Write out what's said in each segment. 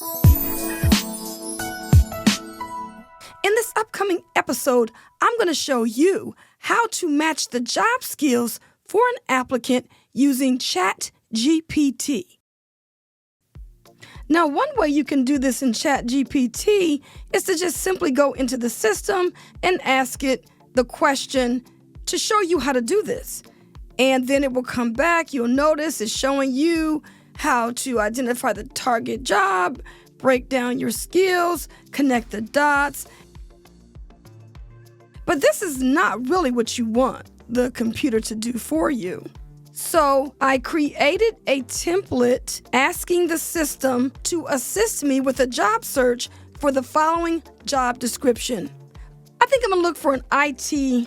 In this upcoming episode, I'm going to show you how to match the job skills for an applicant using ChatGPT. Now, one way you can do this in ChatGPT is to just simply go into the system and ask it the question to show you how to do this. And then it will come back. You'll notice it's showing you how to identify the target job, break down your skills, connect the dots. But this is not really what you want the computer to do for you. So I created a template asking the system to assist me with a job search for the following job description. I think I'm going to look for an IT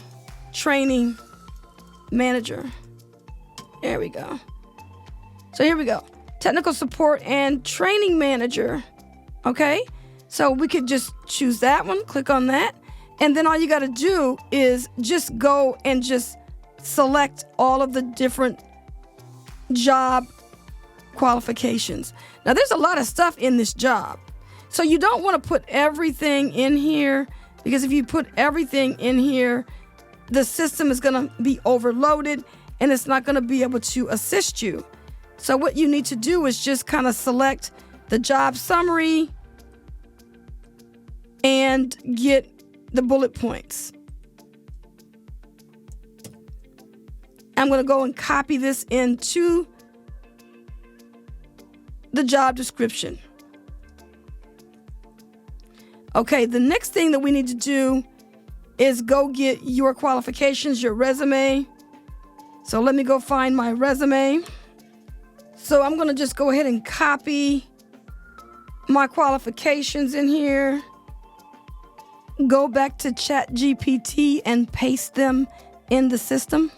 training manager. There we go. So here we go. Technical support and training manager. Okay, so we could just choose that one, click on that. And then all you got to do is just go and just select all of the different job qualifications. Now, there's a lot of stuff in this job. So you don't want to put everything in here, because if you put everything in here, the system is going to be overloaded and it's not going to be able to assist you. So what you need to do is just kind of select the job summary and get the bullet points. I'm going to go and copy this into the job description. Okay, the next thing that we need to do is go get your qualifications, your resume. So let me go find my resume. So I'm going to just go ahead and copy my qualifications in here. Go back to ChatGPT and paste them in the system.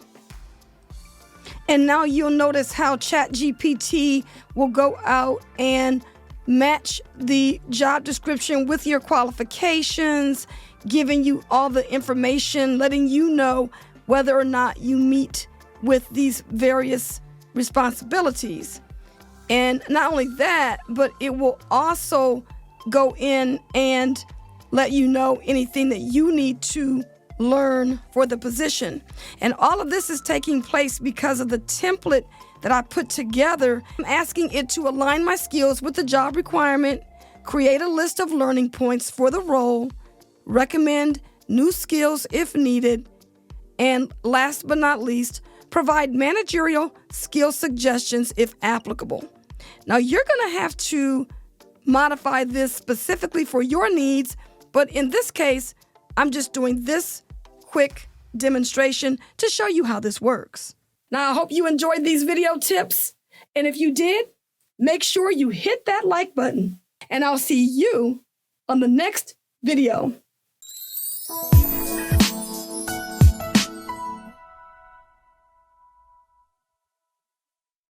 And now you'll notice how ChatGPT will go out and match the job description with your qualifications, giving you all the information, letting you know whether or not you meet with these various responsibilities. And not only that, but it will also go in and let you know anything that you need to learn for the position. And all of this is taking place because of the template that I put together. I'm asking it to align my skills with the job requirement, create a list of learning points for the role, recommend new skills if needed, and last but not least, provide managerial skill suggestions if applicable. Now, you're going to have to modify this specifically for your needs, but in this case, I'm just doing this quick demonstration to show you how this works. Now, I hope you enjoyed these video tips. And if you did, make sure you hit that like button. And I'll see you on the next video.